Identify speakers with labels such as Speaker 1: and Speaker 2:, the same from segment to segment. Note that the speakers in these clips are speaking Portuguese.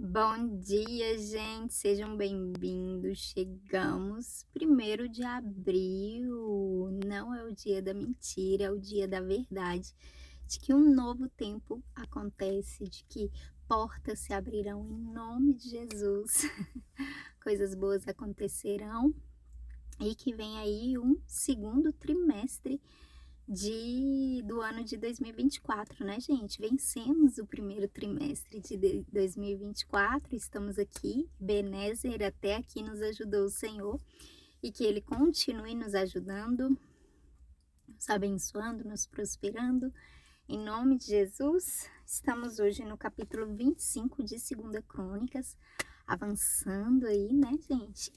Speaker 1: Bom dia, gente, sejam bem-vindos. Chegamos 1º de abril. Não é o dia da mentira, é o dia da verdade, de que um novo tempo acontece, de que portas se abrirão em nome de Jesus. Coisas boas acontecerão e que vem aí um segundo trimestre do ano de 2024, né, gente? Vencemos o primeiro trimestre de 2024, estamos aqui, Ebenezer, até aqui nos ajudou o Senhor, e que Ele continue nos ajudando, nos abençoando, nos prosperando, em nome de Jesus. Estamos hoje no capítulo 25 de 2ª Crônicas, avançando aí, né, gente?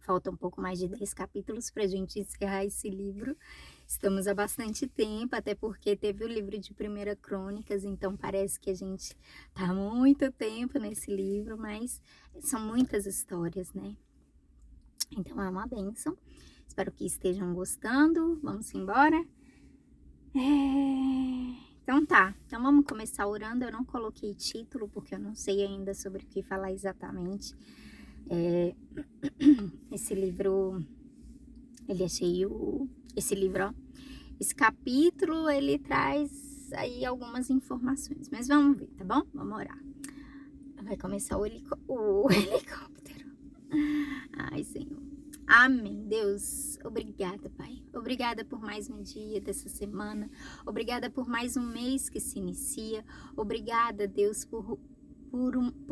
Speaker 1: Falta um pouco mais de 10 capítulos para a gente encerrar esse livro. Estamos há bastante tempo, até porque teve o livro de 1ª Crônicas, então parece que a gente tá há muito tempo nesse livro, mas são muitas histórias, né? Então é uma bênção. Espero que estejam gostando. Vamos embora? Então tá, então vamos começar orando. Eu não coloquei título, porque eu não sei ainda sobre o que falar exatamente. Esse livro, ele é cheio, esse livro, ó, esse capítulo, ele traz aí algumas informações, mas vamos ver, tá bom? Vamos orar. Vai começar o helicóptero. Ai, Senhor. Amém. Deus, obrigada, Pai. Obrigada por mais um dia dessa semana. Obrigada por mais um mês que se inicia. Obrigada, Deus, por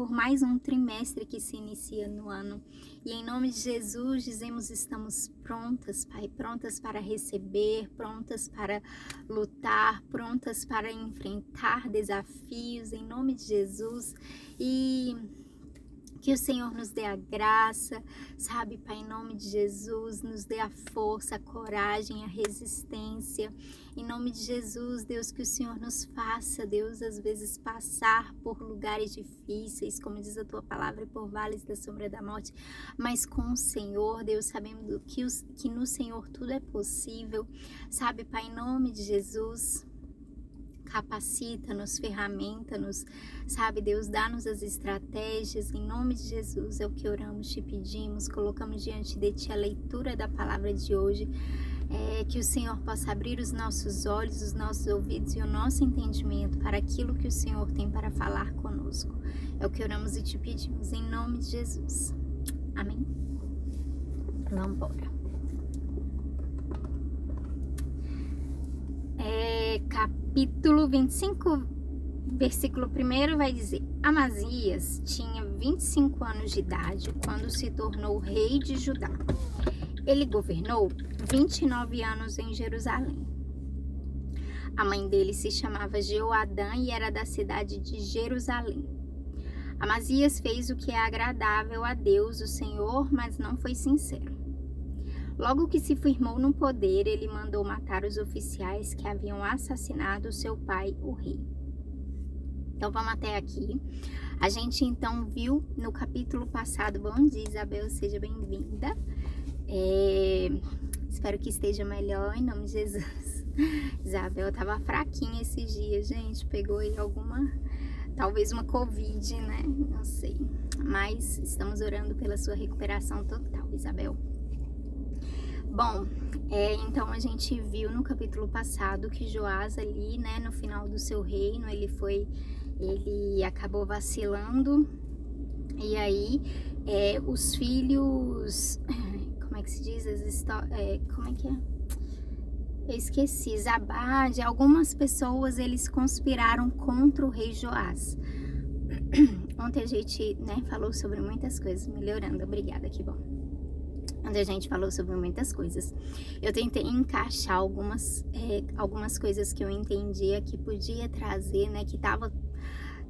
Speaker 1: mais um trimestre que se inicia no ano. E em nome de Jesus, dizemos, estamos prontas, Pai, prontas para receber, prontas para lutar, prontas para enfrentar desafios, em nome de Jesus. E que o Senhor nos dê a graça, sabe, Pai, em nome de Jesus, nos dê a força, a coragem, a resistência. Em nome de Jesus, Deus, que o Senhor nos faça, Deus, às vezes passar por lugares difíceis, como diz a Tua palavra, por vales da sombra da morte, mas com o Senhor, Deus, sabendo que no Senhor tudo é possível, sabe, Pai, em nome de Jesus. Capacita-nos, ferramenta-nos, sabe, Deus, dá-nos as estratégias, em nome de Jesus, é o que oramos, te pedimos, colocamos diante de Ti a leitura da palavra de hoje, que o Senhor possa abrir os nossos olhos, os nossos ouvidos e o nosso entendimento para aquilo que o Senhor tem para falar conosco, é o que oramos e te pedimos, em nome de Jesus, amém? Vamos embora. Capítulo 25, versículo 1 vai dizer: Amazias tinha 25 anos de idade quando se tornou rei de Judá. Ele governou 29 anos em Jerusalém. A mãe dele se chamava Jeoadã e era da cidade de Jerusalém. Amazias fez o que é agradável a Deus, o Senhor, mas não foi sincero. Logo que se firmou no poder, ele mandou matar os oficiais que haviam assassinado seu pai, o rei. Então vamos até aqui. A gente então viu no capítulo passado, bom dia Isabel, seja bem-vinda. Espero que esteja melhor, em nome de Jesus. Isabel estava fraquinha esses dias, gente, pegou aí talvez uma Covid, né? Não sei, mas estamos orando pela sua recuperação total, Isabel. Bom, então a gente viu no capítulo passado que Joás ali, né, no final do seu reino, ele acabou vacilando, e aí os filhos, como é que se diz, como é que é? Eu esqueci, Zabade, algumas pessoas, eles conspiraram contra o rei Joás. Ontem a gente, né, falou sobre muitas coisas, melhorando, obrigada, que bom. Onde a gente falou sobre muitas coisas. Eu tentei encaixar algumas coisas que eu entendia que podia trazer, né, que estava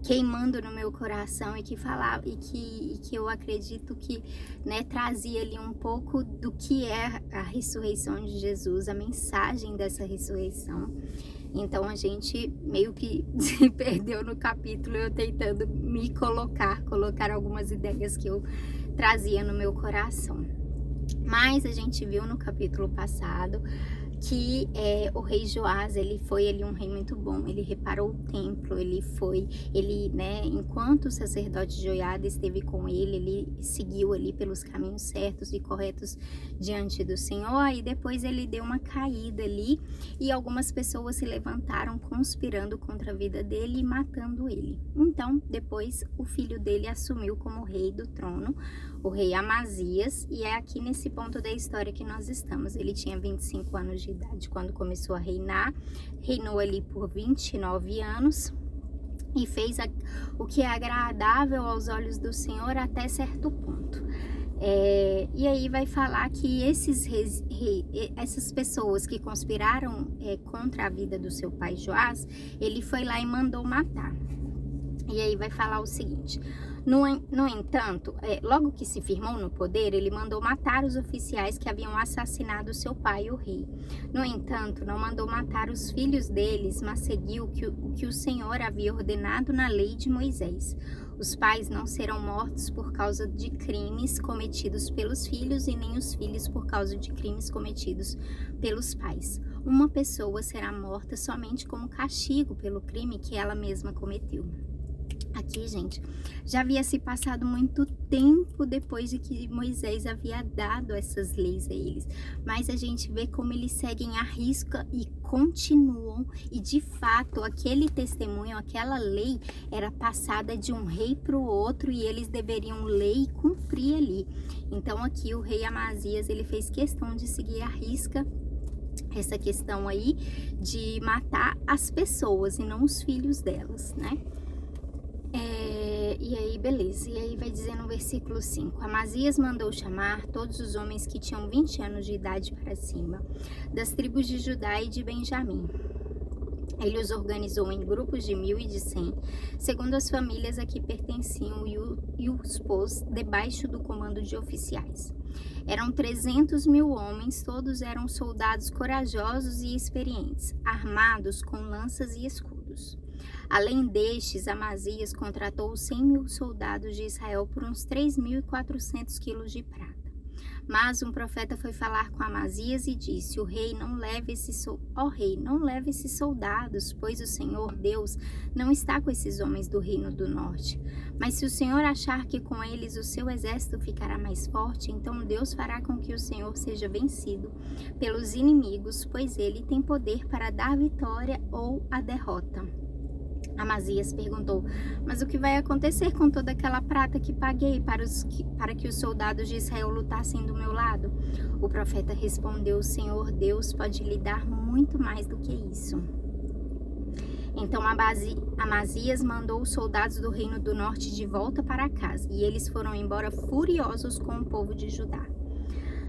Speaker 1: queimando no meu coração e que falava e que eu acredito que, né, trazia ali um pouco do que é a ressurreição de Jesus, a mensagem dessa ressurreição. Então a gente meio que se perdeu no capítulo, eu tentando me colocar algumas ideias que eu trazia no meu coração. Mas a gente viu no capítulo passado que o rei Joás, ele foi ali um rei muito bom, ele reparou o templo, né, enquanto o sacerdote Joiada esteve com ele seguiu ali pelos caminhos certos e corretos diante do Senhor, e depois ele deu uma caída ali, e algumas pessoas se levantaram conspirando contra a vida dele e matando ele. Então, depois o filho dele assumiu como rei do trono, o rei Amazias, e é aqui nesse ponto da história que nós estamos. Ele tinha 25 anos de idade quando começou a reinar, reinou ali por 29 anos e fez o que é agradável aos olhos do Senhor até certo ponto. E aí vai falar que essas pessoas que conspiraram contra a vida do seu pai Joás, ele foi lá e mandou matar. E aí vai falar o seguinte: no entanto, logo que se firmou no poder, ele mandou matar os oficiais que haviam assassinado seu pai, o rei. No entanto, não mandou matar os filhos deles, mas seguiu o que o Senhor havia ordenado na lei de Moisés. Os pais não serão mortos por causa de crimes cometidos pelos filhos, e nem os filhos por causa de crimes cometidos pelos pais. Uma pessoa será morta somente como castigo pelo crime que ela mesma cometeu. Aqui, gente, já havia se passado muito tempo depois de que Moisés havia dado essas leis a eles, mas a gente vê como eles seguem à risca e continuam, e de fato aquele testemunho, aquela lei era passada de um rei para o outro, e eles deveriam ler e cumprir ali. Então aqui o rei Amazias, ele fez questão de seguir à risca essa questão aí de matar as pessoas e não os filhos delas, né? E aí, beleza. E aí vai dizer no versículo 5: Amazias mandou chamar todos os homens que tinham 20 anos de idade para cima, das tribos de Judá e de Benjamim. Ele os organizou em grupos de 1.000 e de 100, segundo as famílias a que pertenciam, e os pôs debaixo do comando de oficiais. Eram 300.000 homens, todos eram soldados corajosos e experientes, armados com lanças e escudos. Além destes, Amazias contratou 100.000 soldados de Israel por uns 3.400 quilos de prata. Mas um profeta foi falar com Amazias e disse: Ó rei, não leve esses soldados, pois o Senhor Deus não está com esses homens do reino do norte. Mas se o Senhor achar que com eles o seu exército ficará mais forte, então Deus fará com que o Senhor seja vencido pelos inimigos, pois ele tem poder para dar vitória ou a derrota. Amazias perguntou: mas o que vai acontecer com toda aquela prata que paguei para que os soldados de Israel lutassem do meu lado? O profeta respondeu: o Senhor Deus pode lhe dar muito mais do que isso. Então Amazias mandou os soldados do reino do norte de volta para casa, e eles foram embora furiosos com o povo de Judá.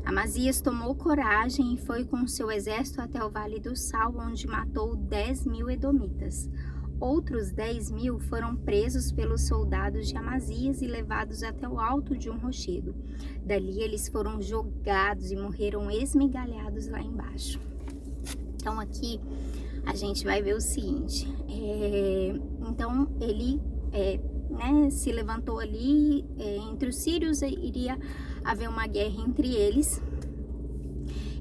Speaker 1: Amazias tomou coragem e foi com seu exército até o Vale do Sal, onde matou 10.000 edomitas. Outros 10.000 foram presos pelos soldados de Amazias e levados até o alto de um rochedo. Dali eles foram jogados e morreram esmigalhados lá embaixo. Então aqui a gente vai ver o seguinte: então ele se levantou ali entre os sírios, iria haver uma guerra entre eles.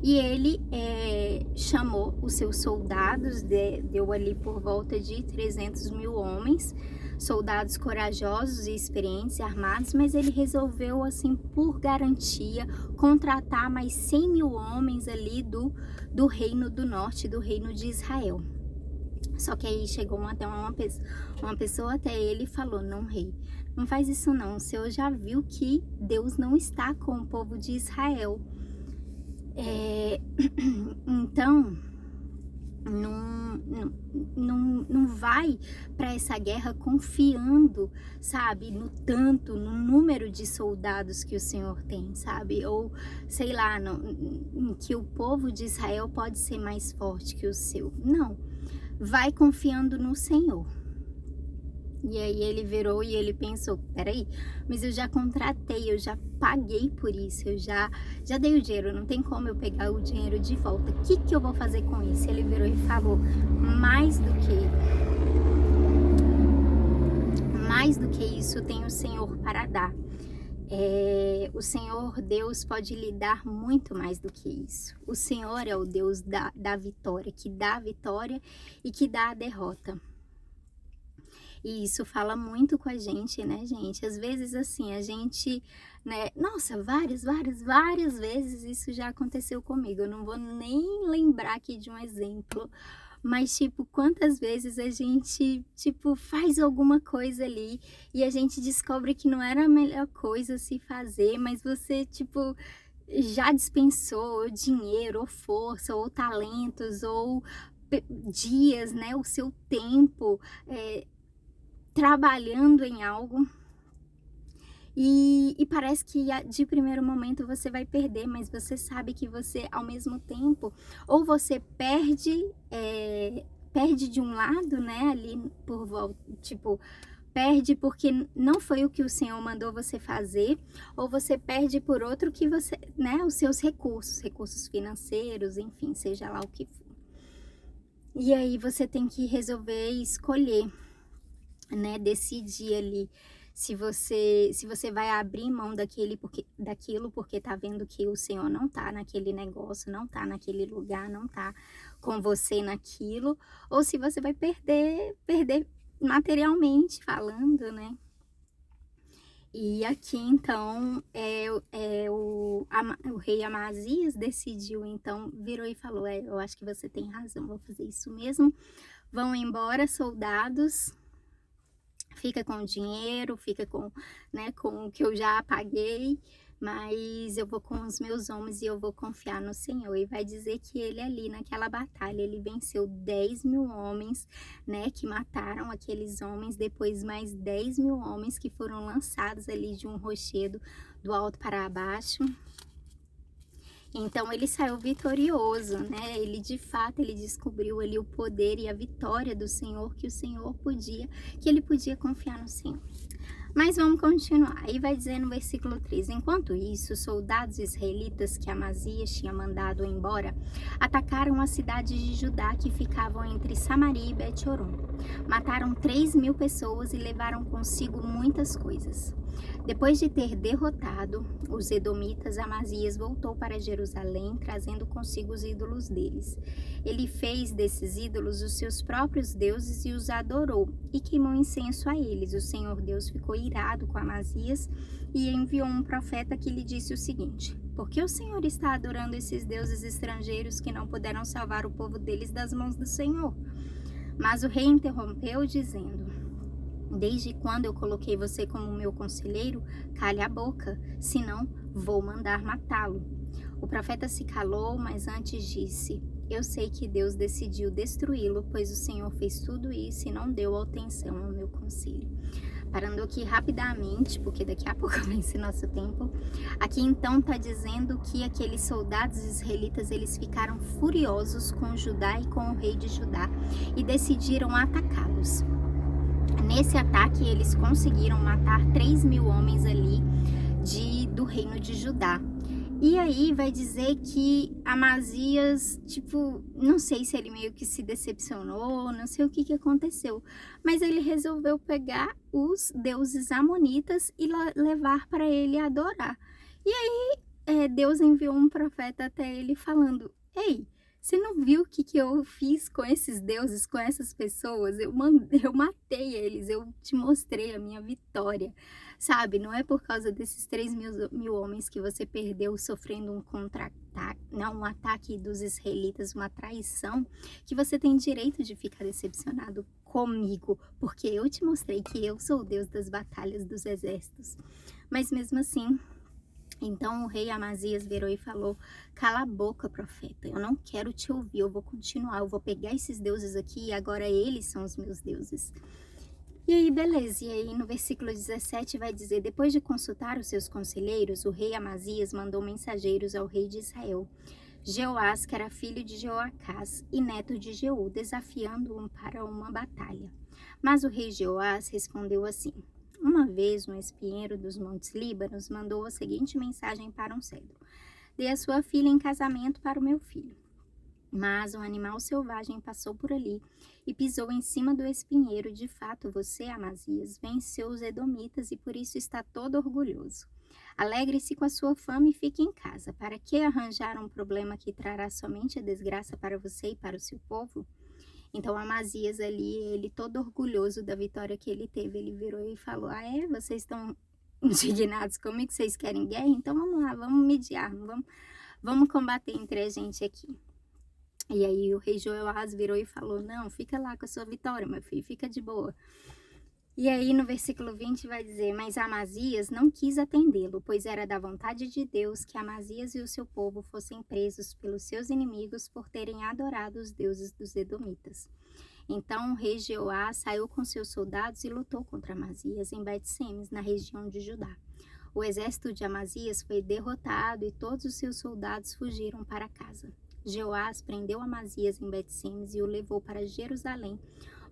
Speaker 1: E ele chamou os seus soldados, deu ali por volta de 300.000 homens, soldados corajosos e experientes, armados, mas ele resolveu, assim, por garantia, contratar mais 100.000 homens ali do reino do norte, do reino de Israel. Só que aí chegou até uma pessoa até ele e falou: não, rei, não faz isso não, o Senhor já viu que Deus não está com o povo de Israel. Então não vai para essa guerra confiando, sabe, no número de soldados que o Senhor tem, sabe, ou sei lá, que o povo de Israel pode ser mais forte que o seu. Não, vai confiando no Senhor. E aí ele virou e ele pensou: peraí, mas eu já contratei, eu já paguei por isso, eu já dei o dinheiro, não tem como eu pegar o dinheiro de volta. O que eu vou fazer com isso? Ele virou e falou: mais do que isso tem o Senhor para dar. O Senhor Deus pode lhe dar muito mais do que isso. O Senhor é o Deus da vitória, que dá a vitória e que dá a derrota. E isso fala muito com a gente, né, gente? Às vezes, assim, a gente, né? Nossa, várias vezes isso já aconteceu comigo. Eu não vou nem lembrar aqui de um exemplo, mas, tipo, quantas vezes a gente, tipo, faz alguma coisa ali e a gente descobre que não era a melhor coisa a se fazer, mas você, tipo, já dispensou ou dinheiro, ou força, ou talentos, ou dias, né? O seu tempo. Trabalhando em algo e parece que de primeiro momento você vai perder, mas você sabe que você, ao mesmo tempo, ou você perde de um lado, né, ali por volta, tipo, perde porque não foi o que o Senhor mandou você fazer, ou você perde por outro que você, né, os seus recursos financeiros, enfim, seja lá o que for. E aí você tem que resolver escolher, né, decidir ali se você vai abrir mão daquilo porque tá vendo que o Senhor não tá naquele negócio, não tá naquele lugar, não tá com você naquilo, ou se você vai perder materialmente falando, né. E aqui então, o rei Amazias decidiu então, virou e falou: "É, eu acho que você tem razão, vou fazer isso mesmo, vão embora soldados, fica com o dinheiro, fica com, né, com o que eu já paguei, mas eu vou com os meus homens e eu vou confiar no Senhor." E vai dizer que ele ali naquela batalha, ele venceu 10.000 homens, né, que mataram aqueles homens, depois mais 10.000 homens que foram lançados ali de um rochedo do alto para baixo. Então ele saiu vitorioso, né, ele de fato, ele descobriu ali o poder e a vitória do Senhor, que ele podia confiar no Senhor. Mas vamos continuar, aí vai dizer no versículo 3: "Enquanto isso, os soldados israelitas que Amazias tinha mandado embora, atacaram as cidades de Judá que ficavam entre Samaria e Bet-horon. Mataram 3.000 pessoas e levaram consigo muitas coisas. Depois de ter derrotado os edomitas, Amazias voltou para Jerusalém, trazendo consigo os ídolos deles. Ele fez desses ídolos os seus próprios deuses e os adorou, e queimou incenso a eles. O Senhor Deus ficou irado com Amazias e enviou um profeta que lhe disse o seguinte: "Por que o Senhor está adorando esses deuses estrangeiros que não puderam salvar o povo deles das mãos do Senhor?" Mas o rei interrompeu, dizendo: "Desde quando eu coloquei você como meu conselheiro? Cale a boca, senão vou mandar matá-lo." O profeta se calou, mas antes disse: "Eu sei que Deus decidiu destruí-lo, pois o Senhor fez tudo isso e não deu atenção ao meu conselho." Parando aqui rapidamente, porque daqui a pouco vence nosso tempo. Aqui então está dizendo que aqueles soldados israelitas, eles ficaram furiosos com Judá e com o rei de Judá e decidiram atacá-los. Nesse ataque, eles conseguiram matar 3.000 homens ali do reino de Judá. E aí vai dizer que Amazias, tipo, não sei se ele meio que se decepcionou, não sei o que aconteceu, mas ele resolveu pegar os deuses amonitas e levar para ele adorar. E aí Deus enviou um profeta até ele falando: "Ei, você não viu o que eu fiz com esses deuses, com essas pessoas? Eu matei eles, eu te mostrei a minha vitória, sabe? Não é por causa desses 3.000 homens que você perdeu sofrendo um contra-ataque, não, um ataque dos israelitas, uma traição, que você tem direito de ficar decepcionado comigo, porque eu te mostrei que eu sou o Deus das batalhas dos exércitos." Mas mesmo assim, então o rei Amazias virou e falou: "Cala a boca, profeta, eu não quero te ouvir, eu vou continuar, eu vou pegar esses deuses aqui e agora eles são os meus deuses." E aí, beleza, e aí no versículo 17 vai dizer: "Depois de consultar os seus conselheiros, o rei Amazias mandou mensageiros ao rei de Israel, Jeoás, que era filho de Jeoacás e neto de Jeú, desafiando-o para uma batalha. Mas o rei Jeoás respondeu assim: Uma vez um espinheiro dos montes Líbanos mandou a seguinte mensagem para um cedro: Dê a sua filha em casamento para o meu filho. Mas um animal selvagem passou por ali e pisou em cima do espinheiro. De fato, você, Amazias, venceu os edomitas e por isso está todo orgulhoso. Alegre-se com a sua fama e fique em casa. Para que arranjar um problema que trará somente a desgraça para você e para o seu povo? Então Amazias ali, ele todo orgulhoso da vitória que ele teve, ele virou e falou: ah é? Vocês estão indignados comigo? Vocês querem guerra? Então vamos lá, vamos mediar, vamos combater entre a gente aqui. E aí o rei Jeoás virou e falou: não, fica lá com a sua vitória, meu filho, fica de boa. E aí no versículo 20 vai dizer: mas Amazias não quis atendê-lo, pois era da vontade de Deus que Amazias e o seu povo fossem presos pelos seus inimigos por terem adorado os deuses dos Edomitas. Então o rei Jeoás saiu com seus soldados e lutou contra Amazias em Bet-Semes, na região de Judá. O exército de Amazias foi derrotado e todos os seus soldados fugiram para casa. Jeoás prendeu Amazias em Bet-Semes e o levou para Jerusalém,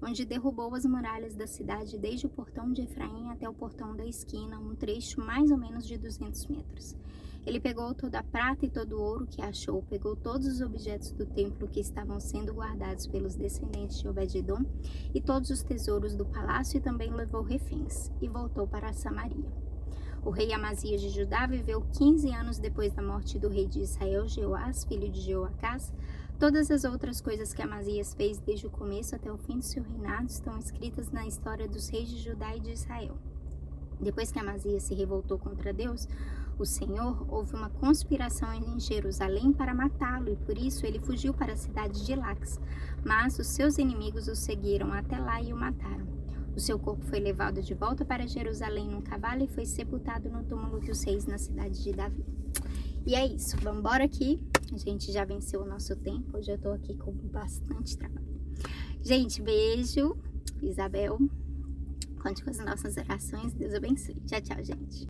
Speaker 1: onde derrubou as muralhas da cidade desde o portão de Efraim até o portão da esquina, um trecho mais ou menos de 200 metros. Ele pegou toda a prata e todo o ouro que achou, pegou todos os objetos do templo que estavam sendo guardados pelos descendentes de Obed-edom e todos os tesouros do palácio e também levou reféns, e voltou para Samaria. O rei Amazias de Judá viveu 15 anos depois da morte do rei de Israel, Jeoás, filho de Jeoacás. Todas as outras coisas que Amazias fez desde o começo até o fim do seu reinado estão escritas na história dos reis de Judá e de Israel. Depois que Amazias se revoltou contra Deus, o Senhor, houve uma conspiração em Jerusalém para matá-lo e por isso ele fugiu para a cidade de Lax. Mas os seus inimigos o seguiram até lá e o mataram. O seu corpo foi levado de volta para Jerusalém num cavalo e foi sepultado no túmulo dos reis na cidade de Davi. E é isso, vamos embora aqui. A gente já venceu o nosso tempo, hoje eu tô aqui com bastante trabalho. Gente, beijo. Isabel, conte com as nossas orações. Deus abençoe. Tchau, tchau, gente.